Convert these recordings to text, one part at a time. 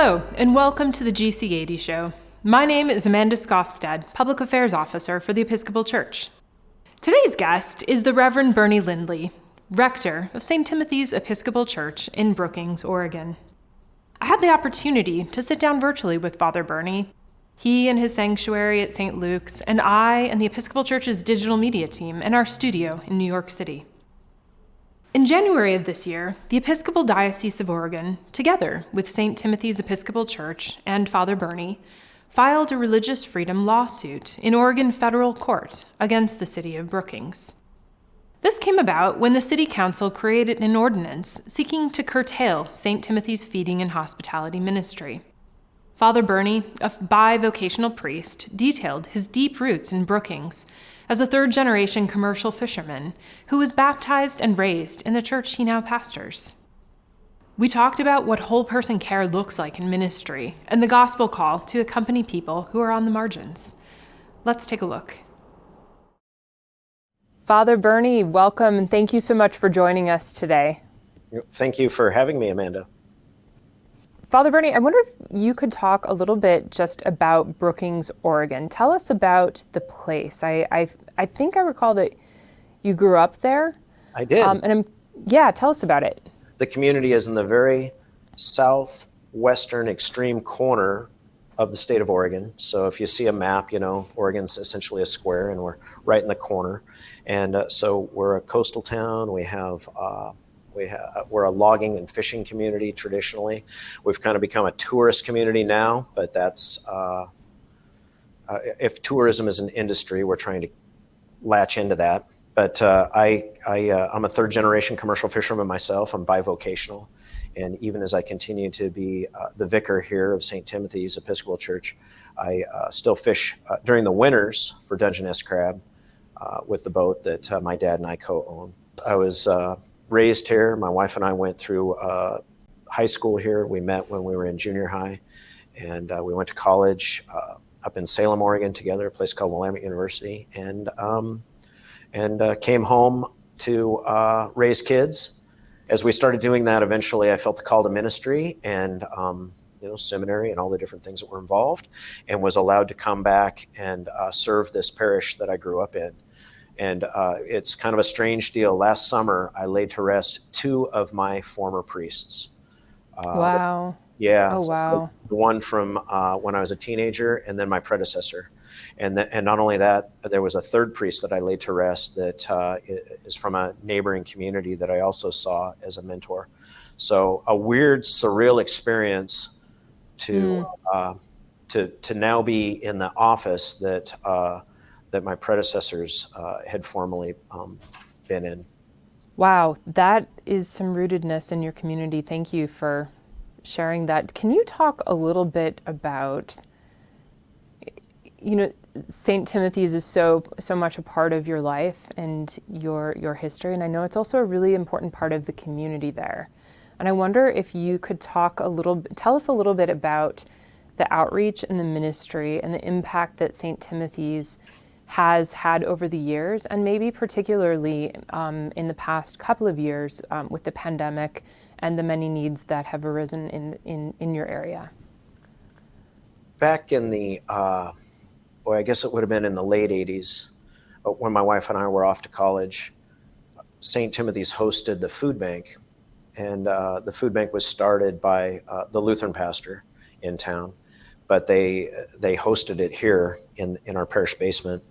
Hello, and welcome to the GC80 Show. My name is Amanda Skofstad, Public Affairs Officer for the Episcopal Church. Today's guest is the Reverend Bernie Lindley, rector of St. Timothy's Episcopal Church in Brookings, Oregon. I had the opportunity to sit down virtually with Father Bernie. He and his sanctuary at St. Luke's, and I and the Episcopal Church's digital media team in our studio in New York City. In January of this year, the Episcopal Diocese of Oregon, together with St. Timothy's Episcopal Church and Father Bernie, filed a religious freedom lawsuit in Oregon federal court against the city of Brookings. This came about when the City Council created an ordinance seeking to curtail St. Timothy's feeding and hospitality ministry. Father Bernie, a bi-vocational priest, detailed his deep roots in Brookings as a third-generation commercial fisherman who was baptized and raised in the church he now pastors. We talked about what whole-person care looks like in ministry and the gospel call to accompany people who are on the margins. Let's take a look. Father Bernie, welcome, and thank you so much for joining us today. Thank you for having me, Amanda. Father Bernie, I wonder if you could talk a little bit just about Brookings, Oregon. Tell us about the place. I think I recall that you grew up there. I did. Tell us about it. The community is in the very southwestern extreme corner of the state of Oregon. So if you see a map, Oregon's essentially a square, and we're right in the corner. And so we're a coastal town. We're a logging and fishing community traditionally. We've kind of become a tourist community now, but that's if tourism is an industry, we're trying to latch into that. But I'm a third-generation commercial fisherman myself. I'm bi-vocational, and even as I continue to be the vicar here of St. Timothy's Episcopal Church, I still fish during the winters for Dungeness crab with the boat that my dad and I co-own. I was raised here. My wife and I went through high school here. We met when we were in junior high, and we went to college up in Salem, Oregon together, a place called Willamette University, and came home to raise kids. As we started doing that, eventually I felt the call to ministry and seminary and all the different things that were involved, and was allowed to come back and serve this parish that I grew up in. And it's kind of a strange deal. Last summer, I laid to rest 2 of my former priests. Wow. Yeah. Oh, wow. So the one from when I was a teenager, and then my predecessor. And not only that, there was a third priest that I laid to rest that is from a neighboring community that I also saw as a mentor. So a weird, surreal experience to now be in the office that my predecessors had formerly been in. Wow, that is some rootedness in your community. Thank you for sharing that. Can you talk a little bit about, St. Timothy's is so much a part of your life and your history, and I know it's also a really important part of the community there. And I wonder if you could tell us a little bit about the outreach and the ministry and the impact that St. Timothy's has had over the years, and maybe particularly in the past couple of years with the pandemic and the many needs that have arisen in your area. Back in the, I guess it would have been in the late 80s, when my wife and I were off to college, St. Timothy's hosted the food bank, and the food bank was started by the Lutheran pastor in town, but they hosted it here in our parish basement.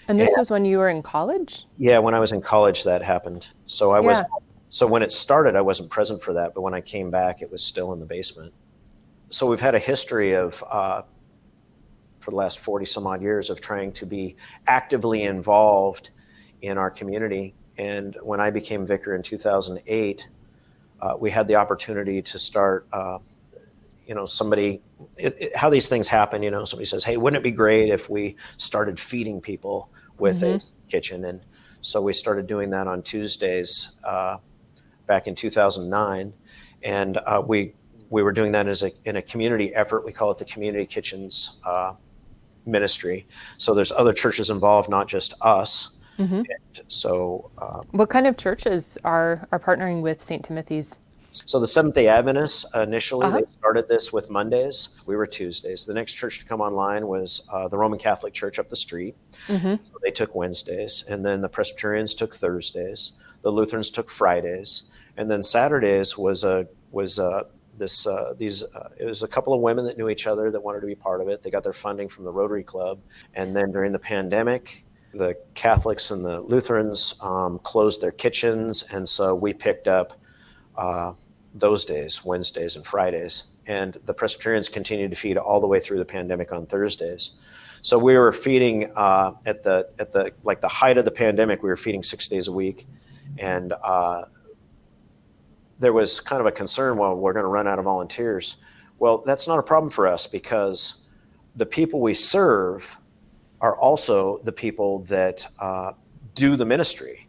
And this was when you were in college? Yeah, when I was in college, that happened. So So when it started, I wasn't present for that, but when I came back, it was still in the basement. So we've had a history of, for the last 40 some odd years, of trying to be actively involved in our community. And when I became vicar in 2008, we had the opportunity to start, how these things happen, somebody says, hey, wouldn't it be great if we started feeding people with a kitchen? And so we started doing that on Tuesdays back in 2009. And we were doing that in a community effort. We call it the Community Kitchens Ministry. So there's other churches involved, not just us. Mm-hmm. So what kind of churches are partnering with St. Timothy's? So the Seventh-day Adventists, initially, they started this with Mondays. We were Tuesdays. The next church to come online was the Roman Catholic Church up the street. So they took Wednesdays. And then the Presbyterians took Thursdays. The Lutherans took Fridays. And then Saturdays it was a couple of women that knew each other that wanted to be part of it. They got their funding from the Rotary Club. And then during the pandemic, the Catholics and the Lutherans closed their kitchens. And so we picked up those days, Wednesdays and Fridays. And the Presbyterians continued to feed all the way through the pandemic on Thursdays. So we were feeding at the height of the pandemic, we were feeding 6 days a week. And there was kind of a concern, well, we're going to run out of volunteers. Well, that's not a problem for us because the people we serve are also the people that do the ministry.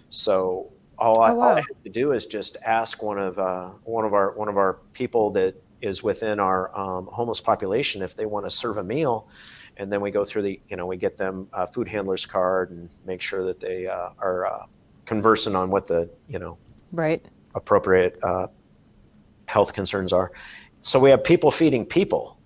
So all I have to do is just ask one of our people that is within our homeless population if they want to serve a meal, and then we go through we get them a food handler's card and make sure that they are conversant on what the appropriate health concerns are. So we have people feeding people.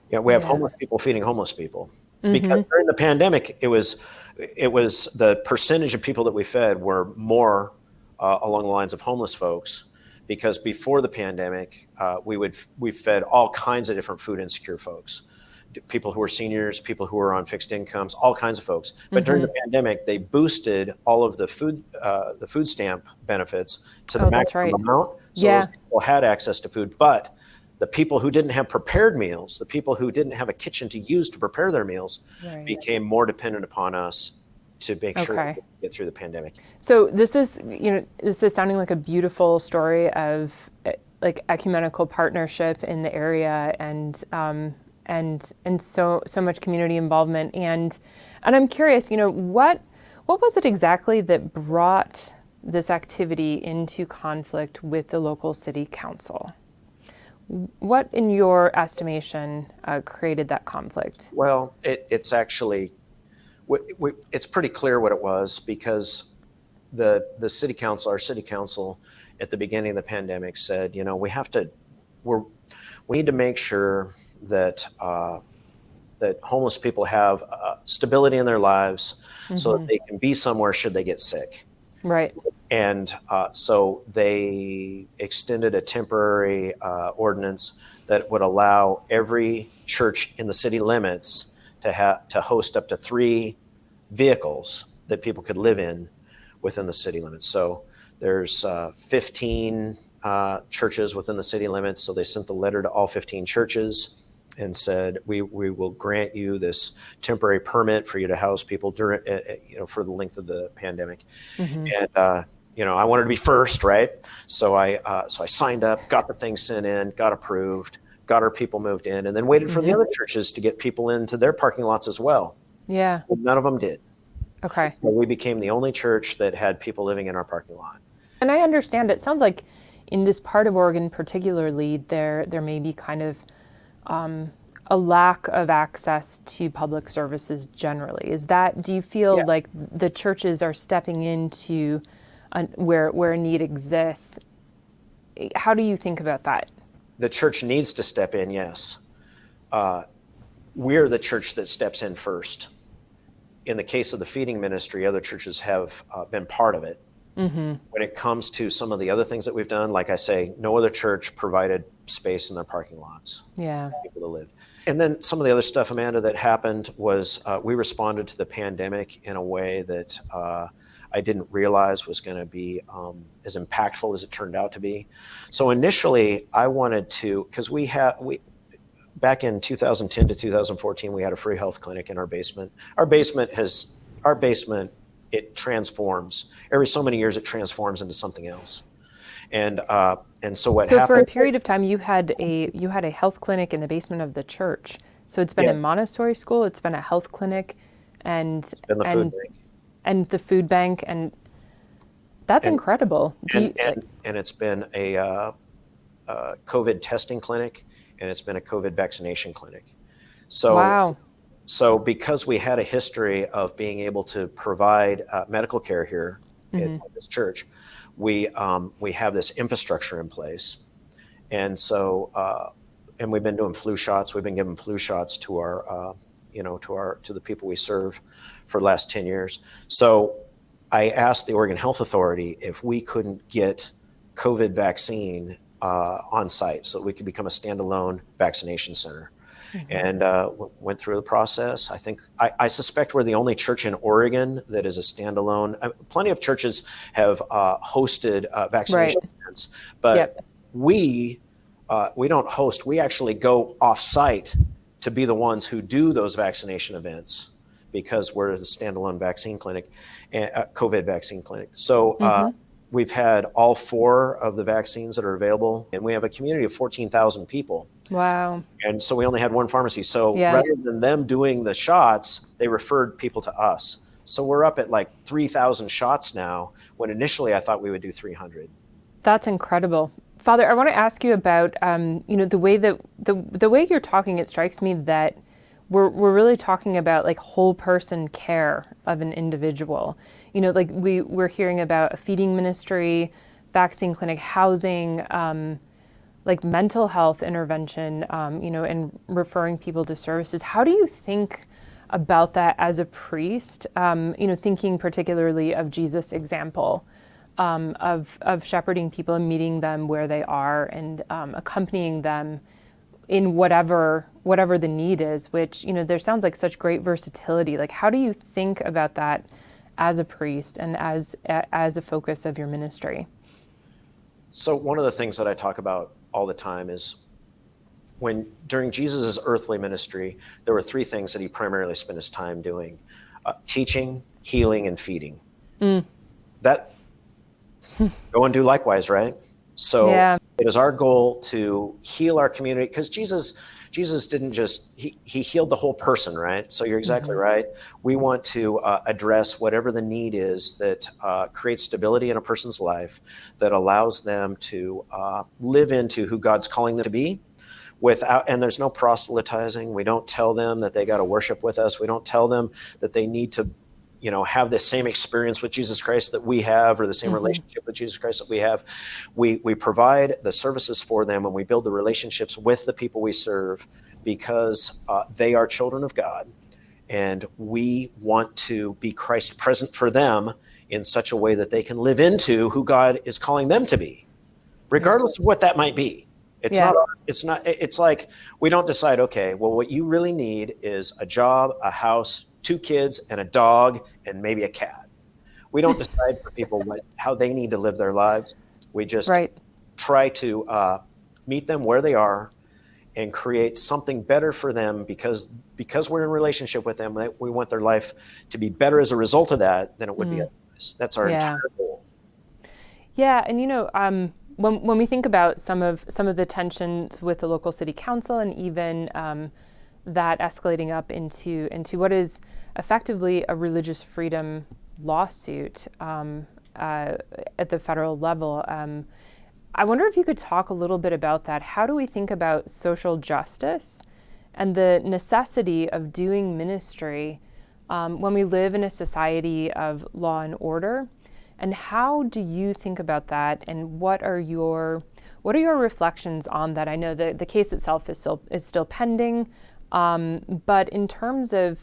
We have homeless people feeding homeless people. Because during the pandemic, it was the percentage of people that we fed were more along the lines of homeless folks, because before the pandemic, we fed all kinds of different food insecure folks, people who were seniors, people who were on fixed incomes, all kinds of folks. But during the pandemic, they boosted all of the food stamp benefits to the maximum amount, so those people had access to food. But the people who didn't have prepared meals, the people who didn't have a kitchen to use to prepare their meals, became more dependent upon us to make sure that we could get through the pandemic. So this is sounding like a beautiful story of like ecumenical partnership in the area and so much community involvement. And I'm curious, what was it exactly that brought this activity into conflict with the local city council? What, in your estimation, created that conflict? Well, it's actually, it's pretty clear what it was, because the city council, our city council, at the beginning of the pandemic said, we need to make sure that that homeless people have stability in their lives, so that they can be somewhere should they get sick. Right. And so they extended a temporary ordinance that would allow every church in the city limits to host up to 3 vehicles that people could live in within the city limits. So there's 15 churches within the city limits. So they sent the letter to all 15 churches and said, we will grant you this temporary permit for you to house people during, for the length of the pandemic. And, I wanted to be first, right? So I signed up, got the thing sent in, got approved, got our people moved in, and then waited for the other churches to get people into their parking lots as well. Yeah. But none of them did. Okay. So we became the only church that had people living in our parking lot. And I understand, it sounds like in this part of Oregon particularly, there may be kind of a lack of access to public services generally. Do you feel like the churches are stepping into where a need exists? How do you think about that? The church needs to step in, yes. We're the church that steps in first. In the case of the feeding ministry, other churches have been part of it. When it comes to some of the other things that we've done, like I say, no other church provided space in their parking lots for people to live. And then some of the other stuff, Amanda, that happened was we responded to the pandemic in a way that I didn't realize was going to be as impactful as it turned out to be. So initially, I wanted to, because we back in 2010 to 2014, we had a free health clinic in our basement. Our basement, it transforms. Every so many years, it transforms into something else. And so what happened? So for a period of time, you had a health clinic in the basement of the church. So it's been a Montessori school, it's been a health clinic, and the food bank. And the food bank, and that's incredible. And it's been a COVID testing clinic, and it's been a COVID vaccination clinic. So wow. So because we had a history of being able to provide medical care here at this church, we have this infrastructure in place. And so, and we've been doing flu shots. We've been giving flu shots to our, to the people we serve for the last 10 years. So I asked the Oregon Health Authority if we couldn't get COVID vaccine on site so that we could become a standalone vaccination center. And went through the process. I suspect we're the only church in Oregon that is a standalone. Plenty of churches have hosted vaccination events, but we don't host. We actually go off-site to be the ones who do those vaccination events because we're the standalone vaccine clinic, COVID vaccine clinic. So we've had all 4 of the vaccines that are available, and we have a community of 14,000 people. Wow. And so we only had one pharmacy. So rather than them doing the shots, they referred people to us. So we're up at like 3,000 shots now, when initially I thought we would do 300. That's incredible. Father, I want to ask you about, the way that the way you're talking, it strikes me that we're really talking about like whole person care of an individual. Like we're hearing about a feeding ministry, vaccine clinic, housing, like mental health intervention, and referring people to services. How do you think about that as a priest, thinking particularly of Jesus' example of shepherding people and meeting them where they are and accompanying them in whatever the need is, which, there sounds like such great versatility. Like, how do you think about that as a priest and as a focus of your ministry? So one of the things that I talk about all the time is during Jesus' earthly ministry, there were 3 things that he primarily spent his time doing: teaching, healing, and feeding. That go and do likewise, right? So it is our goal to heal our community, because Jesus didn't just, he healed the whole person, right? So you're exactly right. We want to address whatever the need is that creates stability in a person's life, that allows them to live into who God's calling them to be and there's no proselytizing. We don't tell them that they got to worship with us. We don't tell them that they need to have the same experience with Jesus Christ that we have, or the same relationship with Jesus Christ that we have. We provide the services for them, and we build the relationships with the people we serve, because they are children of God, and we want to be Christ present for them in such a way that they can live into who God is calling them to be, regardless of what that might be. It's like we don't decide, okay, well, what you really need is a job, a house, 2 kids, and a dog, and maybe a cat. We don't decide for people how they need to live their lives. We just try to meet them where they are and create something better for them, because we're in relationship with them. We want their life to be better as a result of that than it would be otherwise. That's our entire goal. Yeah, and when we think about some of the tensions with the local city council, and even that escalating up into what is effectively a religious freedom lawsuit at the federal level. I wonder if you could talk a little bit about that. How do we think about social justice and the necessity of doing ministry when we live in a society of law and order? And how do you think about that? And what are your reflections on that? I know the case itself is still pending. But in terms of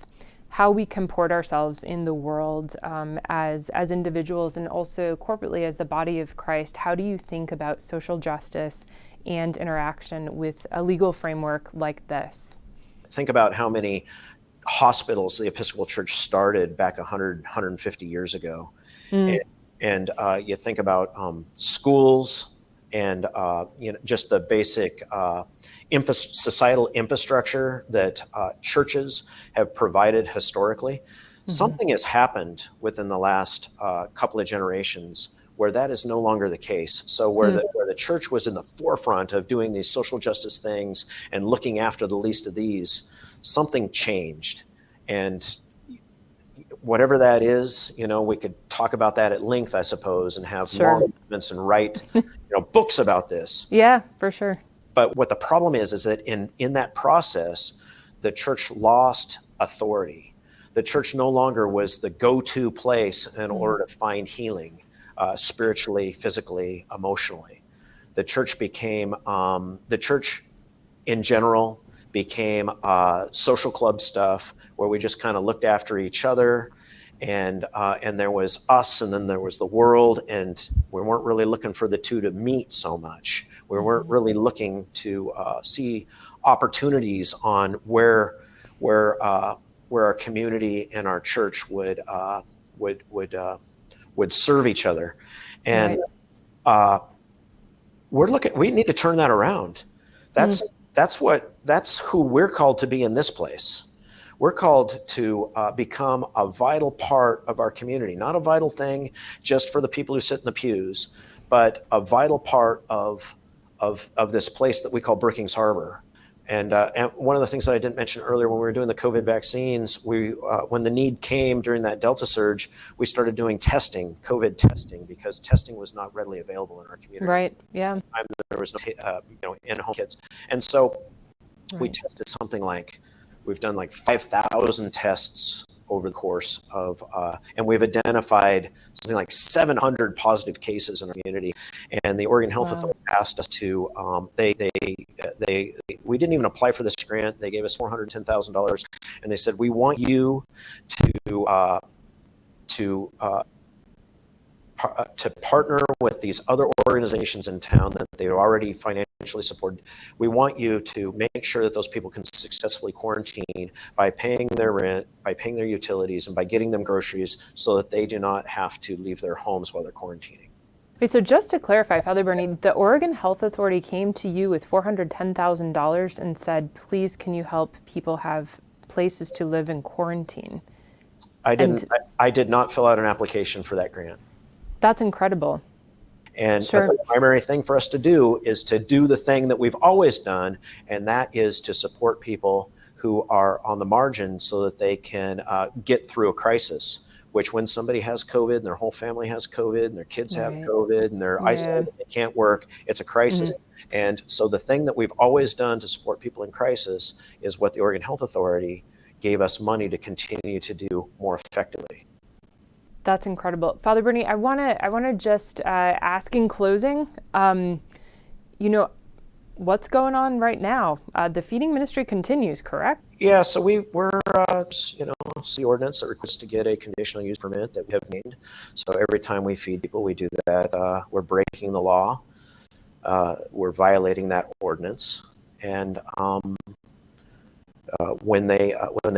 how we comport ourselves in the world as individuals, and also corporately as the body of Christ, how do you think about social justice and interaction with a legal framework like this? Think about how many hospitals the Episcopal Church started back 150 years ago. And you think about schools and just the basic societal infrastructure that churches have provided historically. Something has happened within the last couple of generations where that is no longer the case. So where the church was in the forefront of doing these social justice things and looking after the least of these, something changed. And whatever that is, we could talk about that at length, I suppose, and have long arguments and write books about this. Yeah, for sure. But what the problem is that in that process, the church lost authority. The church no longer was the go-to place in order to find healing. spiritually, physically, emotionally. The church in general became social club stuff where we just kind of looked after each other, and there was us, and then there was the world, and we weren't really looking for the two to meet so much. We weren't really looking to see opportunities on where our community and our church would serve each other, and we need to turn that around. That's who we're called to be in this place. We're called to become a vital part of our community, not a vital thing just for the people who sit in the pews, but a vital part of this place that we call Brookings Harbor. And one of the things that I didn't mention earlier, when we were doing the COVID vaccines, when the need came during that Delta surge, we started doing COVID testing, because testing was not readily available in our community. Right. Yeah. There was no in-home kits, and so we tested we've done like 5,000 tests over the course of, and we've identified something like 700 positive cases in our community. And the Oregon Health Authority asked us to, we didn't even apply for this grant. They gave us $410,000, and they said, we want you to partner with these other organizations in town that they already financially supported. We want you to make sure that those people can successfully quarantine by paying their rent, by paying their utilities, and by getting them groceries, so that they do not have to leave their homes while they're quarantining. Okay, so just to clarify, Father Bernie, the Oregon Health Authority came to you with $410,000 and said, please, can you help people have places to live in quarantine? I did not fill out an application for that grant. That's incredible. And the primary thing for us to do is to do the thing that we've always done, and that is to support people who are on the margin so that they can get through a crisis, which when somebody has COVID and their whole family has COVID and their kids have COVID and they're isolated, they can't work, it's a crisis. And so the thing that we've always done to support people in crisis is what the Oregon Health Authority gave us money to continue to do more effectively. That's incredible. Father Bernie, I want to just ask in closing, what's going on right now? The feeding ministry continues, correct? Yeah, so we're the ordinance that requires to get a conditional use permit that we have named. So every time we feed people, we do that. We're breaking the law. We're violating that ordinance. And when they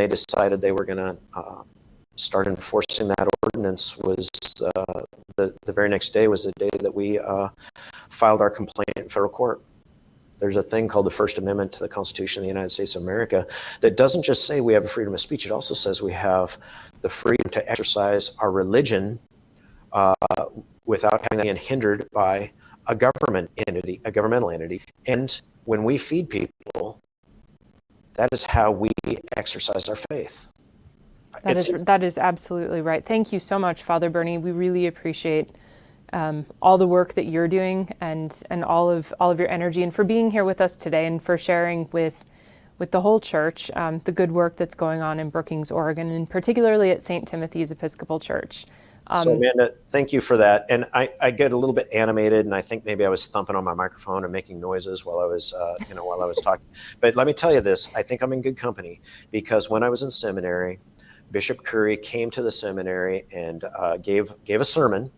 decided they were going to start enforcing that ordinance, was the very next day was the day that we filed our complaint in federal court. There's a thing called the First Amendment to the Constitution of the United States of America that doesn't just say we have a freedom of speech, it also says we have the freedom to exercise our religion without being hindered by a governmental entity. And when we feed people, that is how we exercise our faith. That is absolutely right. Thank you so much, Father Bernie. We really appreciate all the work that you're doing and all of your energy, and for being here with us today and for sharing with the whole church the good work that's going on in Brookings, Oregon, and particularly at St. Timothy's Episcopal Church. So Amanda, thank you for that. And I get a little bit animated, and I think maybe I was thumping on my microphone and making noises while I was talking. But let me tell you this: I think I'm in good company, because when I was in seminary, Bishop Curry came to the seminary and gave a sermon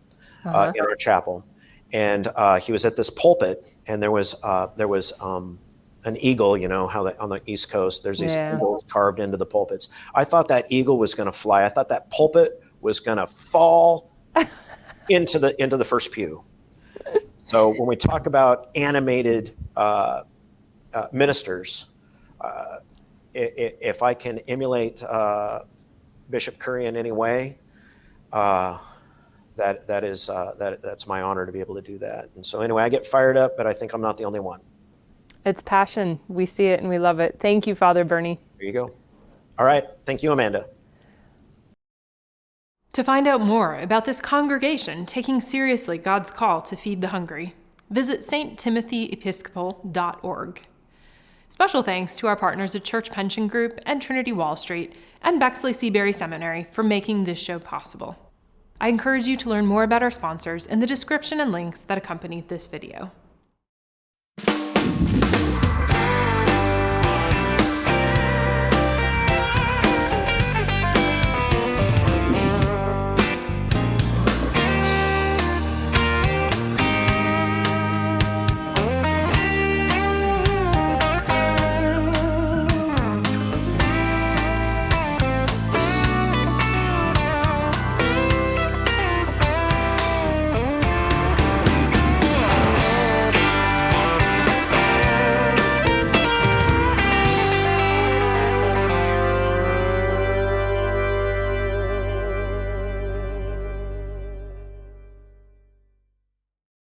in our chapel, and he was at this pulpit, and there was an eagle. You know how on the East Coast there's these eagles carved into the pulpits. I thought that eagle was going to fly. I thought that pulpit was going to fall into the first pew. So when we talk about animated ministers, if I can emulate Bishop Curry in any way, that's my honor to be able to do that. And so anyway, I get fired up, but I think I'm not the only one. It's passion. We see it and we love it. Thank you, Father Bernie. There you go. All right. Thank you, Amanda. To find out more about this congregation taking seriously God's call to feed the hungry, visit sttimothy.episcopal.org. Special thanks to our partners at Church Pension Group and Trinity Wall Street and Bexley Seabury Seminary for making this show possible. I encourage you to learn more about our sponsors in the description and links that accompany this video.